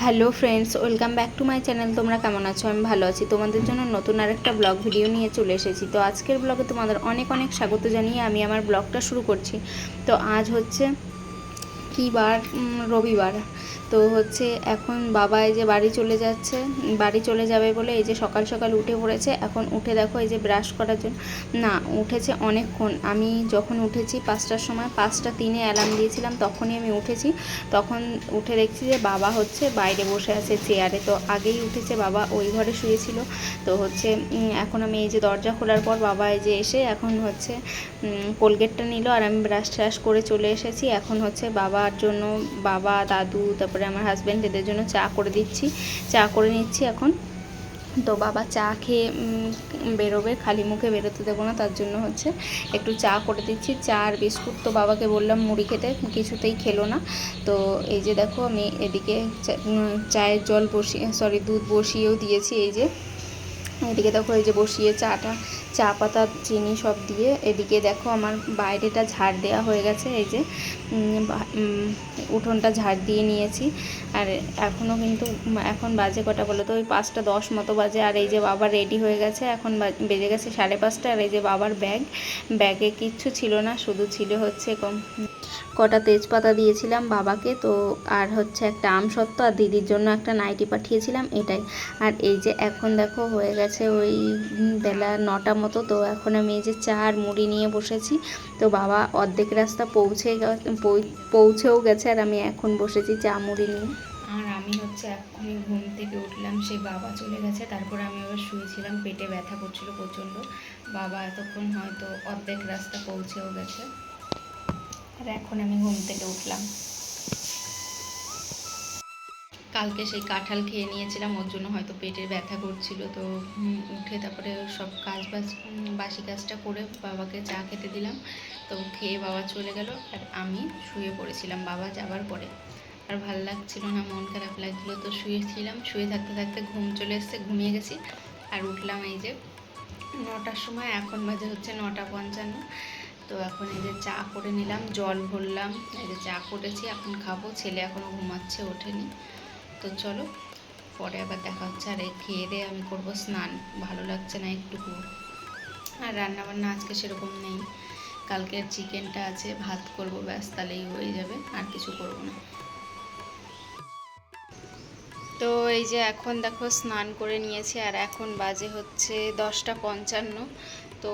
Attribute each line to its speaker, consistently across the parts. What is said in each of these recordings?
Speaker 1: Hello friends, welcome back to my channel. তোমরা কেমন আছো? আমি ভালো আছি। তোমাদের জন্য নতুন আরেকটা ব্লগ ভিডিও নিয়ে চলে এসেছি। তো আজকের ব্লগে তোমাদের অনেক অনেক স্বাগত জানিয়ে আমি আমার ব্লগটা শুরু করছি। তো আজ হচ্ছে কী বার? রবিবার। তো হচ্ছে এখন বাবা এই যে বাড়ি চলে যাবে বলে এই যে সকাল সকাল উঠে পড়েছে। এখন উঠে দেখো এই যে ব্রাশ করার জন্য না উঠেছে অনেকক্ষণ। আমি যখন উঠেছি 5টার সময়, 5টা 3 অ্যালার্ম দিয়েছিলাম, তখনই আমি উঠেছি। তখন উঠে দেখছি যে বাবা হচ্ছে বাইরে বসে আছে চেয়ারে। তো আগেই উঠেছে, বাবা ওই ঘরে শুয়েছিল। তো হচ্ছে এখন আমি এই যে দরজা খোলার পর বাবা এই যে এসে এখন হচ্ছে কোলগেটটা নিল, আর আমি ব্রাশ ট্রাশ করে চলে এসেছি। এখন হচ্ছে বাবার জন্য, বাবা, দাদু, তারপরে আমার হাজব্যান্ড, এদের জন্য চা করে নিচ্ছি এখন। তো বাবা চা খেয়ে বেরোবে, খালি মুখে বেরোতে দেবো না, তার জন্য হচ্ছে একটু চা করে দিচ্ছি। চা আর বিস্কুট। তো বাবাকে বললাম মুড়ি খেতে, কিছুতেই খেলো না। তো এই যে দেখো আমি এদিকে চায়ের জল দুধ বসিয়েও দিয়েছি। এই যে এদিকে দেখো এই যে বসিয়ে চা পাতা চিনি সব দিয়ে, এদিকে দেখো আমার বাইরেটা ঝাড় দেওয়া হয়ে গেছে। এই যে উঠোনটা ঝাড় দিয়ে নিয়েছি। আর এখনও কিন্তু এখন বাজে কটা বলো তো? ওই 5টা 10 মতো বাজে। আর এই যে বাবা রেডি হয়ে গেছে, এখন বেজে গেছে 5:30। আর এই যে বাবার ব্যাগে কিচ্ছু ছিল না, শুধু ছিল হচ্ছে কটা তেজপাতা দিয়েছিলাম বাবাকে। তো আর হচ্ছে একটা আমসত্ত্ব, আর দিদির জন্য একটা নাইটি পাঠিয়েছিলাম, এটাই। আর এই যে এখন দেখো হয়ে গেছে ওই বেলা 9টা মতো। তো এখন আমি এই যে চা আর মুড়ি নিয়ে বসেছি। তো বাবা অর্ধেক রাস্তা পৌঁছেও গেছে, আর আমি এখন বসেছি চা মুড়ি নিয়ে। আর আমি হচ্ছে এক্ষুনি ঘুম থেকে উঠলাম, সেই বাবা চলে গেছে। তারপর আমি আবার শুয়েছিলাম, পেটে ব্যথা করছিল প্রচণ্ড। বাবা এতক্ষণ হয়তো অর্ধেক রাস্তা পৌঁছেও গেছে। আর এখন আমি ঘুম থেকে উঠলাম। কালকে সেই কাঁঠাল খেয়ে নিয়েছিলাম, ওর জন্য হয়তো পেটের ব্যথা করছিল। তো উঠে তারপরে সব বাসি কাজটা করে বাবাকে চা খেতে দিলাম। তো খেয়ে বাবা চলে গেল, আর আমি শুয়ে পড়েছিলাম বাবা যাবার পরে। আর ভালো লাগছিল না, মন খারাপ লাগছিলো। তো শুয়েছিলাম, শুয়ে থাকতে থাকতে ঘুম চলে এসছে, ঘুমিয়ে গেছি। আর উঠলাম এই যে 9টার সময়, এখন বাজে হচ্ছে 9টা 55। তো এখন এই যে চা করে নিলাম, জল ভরলাম, এই যে চা করেছি, এখন খাবো। ছেলে এখনও ঘুমাচ্ছে, ওঠেনি। তো চলো পরে আবার দেখা হচ্ছে। আর এই খেয়ে দিয়ে আমি করবো স্নান, ভালো লাগছে না একটুকু। আর রান্নাবান্না আজকে সেরকম নেই, কালকের চিকেনটা আছে, ভাত করবো, ব্যাস, তাহলেই হয়ে যাবে, আর কিছু করবো না। তো এই যে এখন দেখো স্নান করে নিয়েছি, আর এখন বাজে হচ্ছে 10টা 55। তো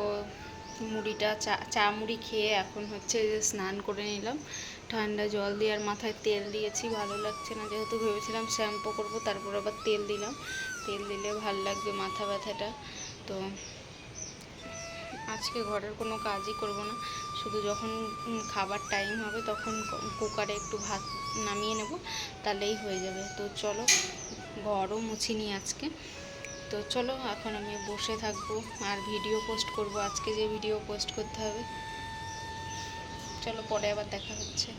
Speaker 1: চা মুড়ি খেয়ে এখন হচ্ছে যে স্নান করে নিলাম ঠান্ডা জল দিয়ে। আর মাথায় তেল দিয়েছি, ভালো লাগছে না, যেহেতু ভেবেছিলাম শ্যাম্পু করবো, তারপর আবার তেল দিলাম। তেল দিলে ভাল লাগবে মাথা ব্যথাটা। তো আজকে ঘরের কোনো কাজই করব না, শুধু যখন খাবার টাইম হবে তখন কুকারে একটু ভাত নামিয়ে নেব, তাহলেই হয়ে যাবে। তো চলো, ঘরও মুছিনি আজকে। তো চলো এখন আমি বসে থাকবো আর ভিডিও পোস্ট করব, আজকে যে ভিডিও পোস্ট করতে হবে। চলো পরে আবার দেখা হচ্ছে।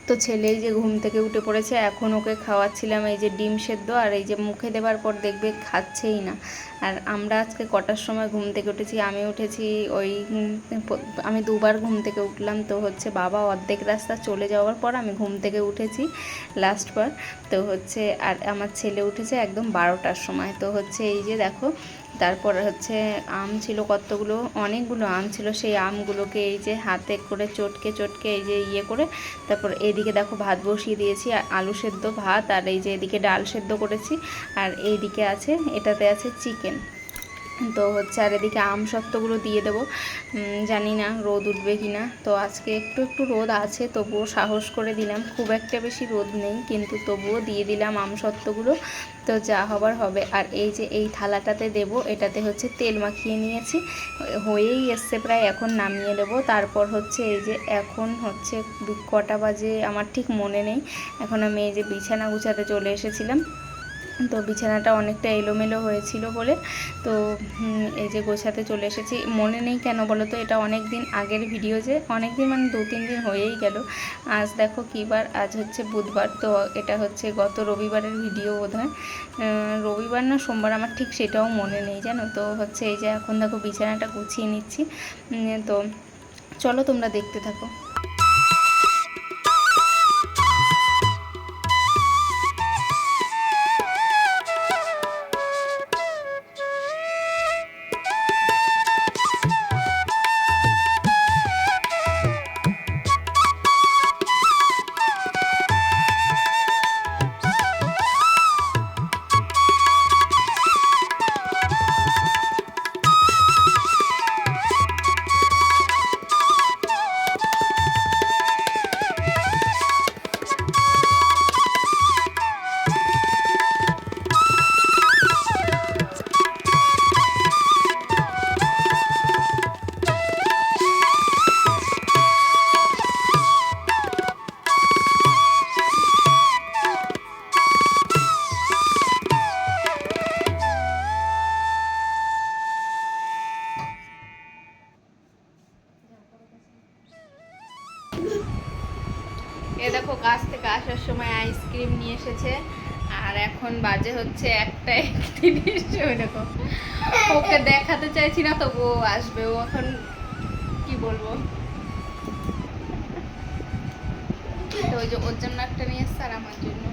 Speaker 1: তো ছেলেই যে ঘুম থেকে উঠে পড়েছে, এখন ওকে খাওয়াচ্ছিলাম এই যে ডিম সেদ্ধ। আর এই যে মুখে দেওয়ার পর দেখবে খাচ্ছেই না। আর আমরা আজকে কটার সময় ঘুম থেকে উঠেছি? আমি উঠেছি আমি 2বার ঘুম থেকে উঠলাম। তো হচ্ছে বাবা অর্ধেক রাস্তা চলে যাওয়ার পর আমি ঘুম থেকে উঠেছি লাস্টবার। তো হচ্ছে আর আমার ছেলে উঠেছে একদম 12টার সময়। তো হচ্ছে এই যে দেখো, তারপর হচ্ছে আম ছিল কতগুলো, অনেকগুলো আম ছিল। সেই আমগুলোকে এই যে হাতে করে চটকে এই যে করে, তারপর এইদিকে দেখো ভাত বসিয়ে দিয়েছি, আর আলু সেদ্ধ ভাত, আর এই যে এদিকে ডাল সেদ্ধ করেছি। আর এইদিকে আছে, এটাতে আছে চিকেন। তো হচ্ছে আর এদিকে আমসত্ত্বগুলো দিয়ে দেবো, জানি না রোদ উঠবে কি না। তো আজকে একটু রোদ আছে, তবুও সাহস করে দিলাম, খুব একটা বেশি রোদ নেই, কিন্তু তবুও দিয়ে দিলাম আমসত্ত্বগুলো। তো যা হবার হবে। আর এই যে এই থালাটাতে দেব, এটাতে হচ্ছে তেল মাখিয়ে নিয়েছি, হয়েই এসছে প্রায়, এখন নামিয়ে দেবো। তারপর হচ্ছে এই যে এখন হচ্ছে কটা বাজে আমার ঠিক মনে নেই। এখন আমি এই যে বিছানা গুছাতে চলে এসেছিলাম। তো বিছানাটা অনেকটা এলোমেলো হয়েছিল বলে তো এই যে গোছাতে চলে এসেছি। মনে নেই কেন বলো তো, এটা অনেক দিন আগের ভিডিও, যে অনেক দিন মানে 2-3 দিন হয়েই গেল। আজ দেখো কী বার, আজ হচ্ছে বুধবার। তো এটা হচ্ছে গত রবিবারের ভিডিও বোধহয়, রবিবার না সোমবার, আমার ঠিক সেটাও মনে নেই জানো। তো হচ্ছে এই যে এখন দেখো বিছানাটা গুছিয়ে নিচ্ছি। তো চলো তোমরা দেখতে থাকো। আসার সময় আইসক্রিম নিয়ে এসেছে। আর এখন বাজে হচ্ছে 1:31। ওই দেখো, ওকে দেখাতে চাইছি না তবু ও আসবে। ও এখন কি বলবো, তো ওই যে ওর জন্য একটা নিয়ে এসছে আর আমার জন্য।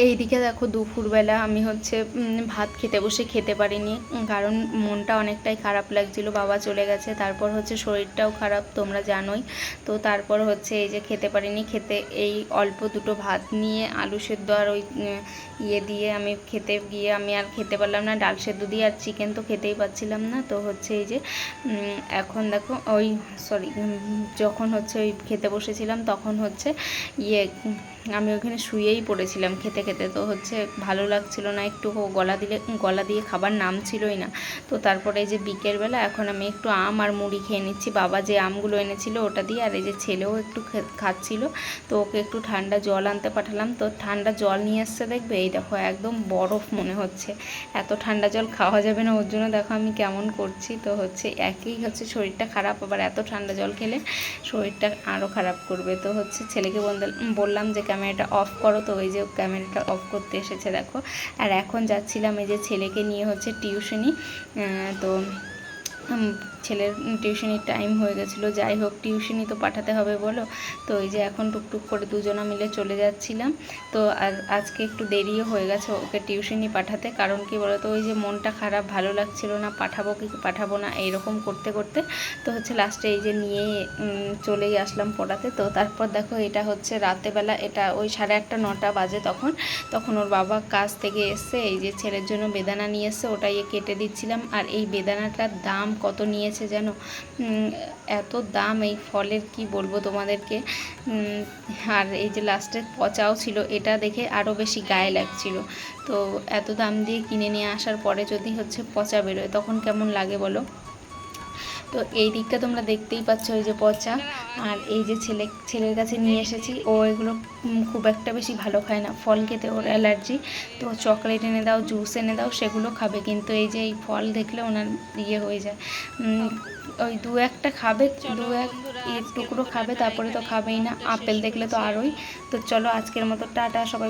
Speaker 1: এইদিকে দেখো দুপুরবেলা আমি হচ্ছে ভাত খেতে বসে খেতে পারিনি, কারণ মনটা অনেকটাই খারাপ লাগছিল, বাবা চলে গেছে। তারপর হচ্ছে শরীরটাও খারাপ তোমরা জানোই। তো তারপর হচ্ছে এই যে খেতে পারিনি, খেতে এই অল্প দুটো ভাত নিয়ে আলু সেদ্ধ আর ওই ইয়ে দিয়ে আমি খেতে গিয়ে আমি আর খেতে পারলাম না, ডাল সেদ্ধ দিয়ে। আর চিকেন তো খেতেই পাচ্ছিলাম না। তো হচ্ছে এই যে এখন দেখো ওই সরি যখন হচ্ছে ওই খেতে বসেছিলাম তখন হচ্ছে ইয়ে আমি ওখানে শুয়েই পড়েছিলাম খেতে খেতে। তো হচ্ছে ভালো লাগছিল না, একটু গলা দিয়ে খাবার নামছিলই না। তো তারপরে এই যে বিকেলবেলা এখন আমি একটু আম আর মুড়ি খেয়ে নিচ্ছি, বাবা যে আমগুলো এনেছিল ওটা দিয়ে। আর এই যে ছেলেও একটু খাচ্ছিল, তো ওকে একটু ঠান্ডা জল আনতে পাঠালাম। তো ঠান্ডা জল নিয়ে এসছে, দেখবে এই দেখো একদম বরফ মনে হচ্ছে। এত ঠান্ডা জল খাওয়া যাবে না, ওর জন্য দেখো আমি কেমন করছি। তো হচ্ছে একই হচ্ছে শরীরটা খারাপ, আবার এত ঠান্ডা জল খেলে শরীরটা আরও খারাপ করবে। তো হচ্ছে ছেলেকে বললাম যে ক্যামেরাটা অফ করো, তো ওই যে ক্যামেরাটা অফ করতে এসেছে দেখো। আর এখন যাচ্ছিলাম এই যে ছেলেকে নিয়ে হচ্ছে টিউশনি। তো ছেলের টিউশনির টাইম হয়ে গেছিলো, যাই হোক টিউশনি তো পাঠাতে হবে বলো। তো ওই যে এখন টুকটুক করে দুজনা মিলে চলে যাচ্ছিলাম। তো আর আজকে একটু দেরিও হয়ে গেছে ওকে টিউশনি পাঠাতে, কারণ কি বলো তো ওই যে মনটা খারাপ, ভালো লাগছিল না, পাঠাবো কি পাঠাবো না এইরকম করতে করতে তো হচ্ছে লাস্টে এই যে নিয়ে চলেই আসলাম পড়াতে। তো তারপর দেখো এটা হচ্ছে রাতেবেলা, এটা ওই 8:30 9টা বাজে তখন ওর বাবা কাজ থেকে এসছে, এই যে ছেলের জন্য বেদানা নিয়ে এসছে, ওটাই কেটে দিচ্ছিলাম। আর এই বেদানাটার দাম কত নিয়েছে জানো, এত দাম এই ফলের কি বলবো তোমাদেরকে। আর এই যে লাস্টে পচাও ছিল, এটা দেখে আরও বেশি গায়ে লাগছিল। তো এত দাম দিয়ে কিনে নিয়ে আসার পরে যদি হচ্ছে পচা বেরোয় তখন কেমন লাগে বলো। তো এই দিকটা তোমরা দেখতেই পাচ্ছ, ওই যে পচা। আর এই যে ছেলের কাছে নিয়ে এসেছি, ও এগুলো খুব একটা বেশি ভালো খায় না, ফল খেতে ওর অ্যালার্জি। তো চকলেট এনে দাও, জুস এনে দাও, সেগুলো খাবে, কিন্তু এই যে এই ফল দেখলে ওনার ইয়ে হয়ে যায়। ওই দু একটা খাবে, এক টুকরো খাবে, তারপরে তো খাবেই না। আপেল দেখলে তো আরোই। তো চলো আজকের মতো টাটা, সবাই।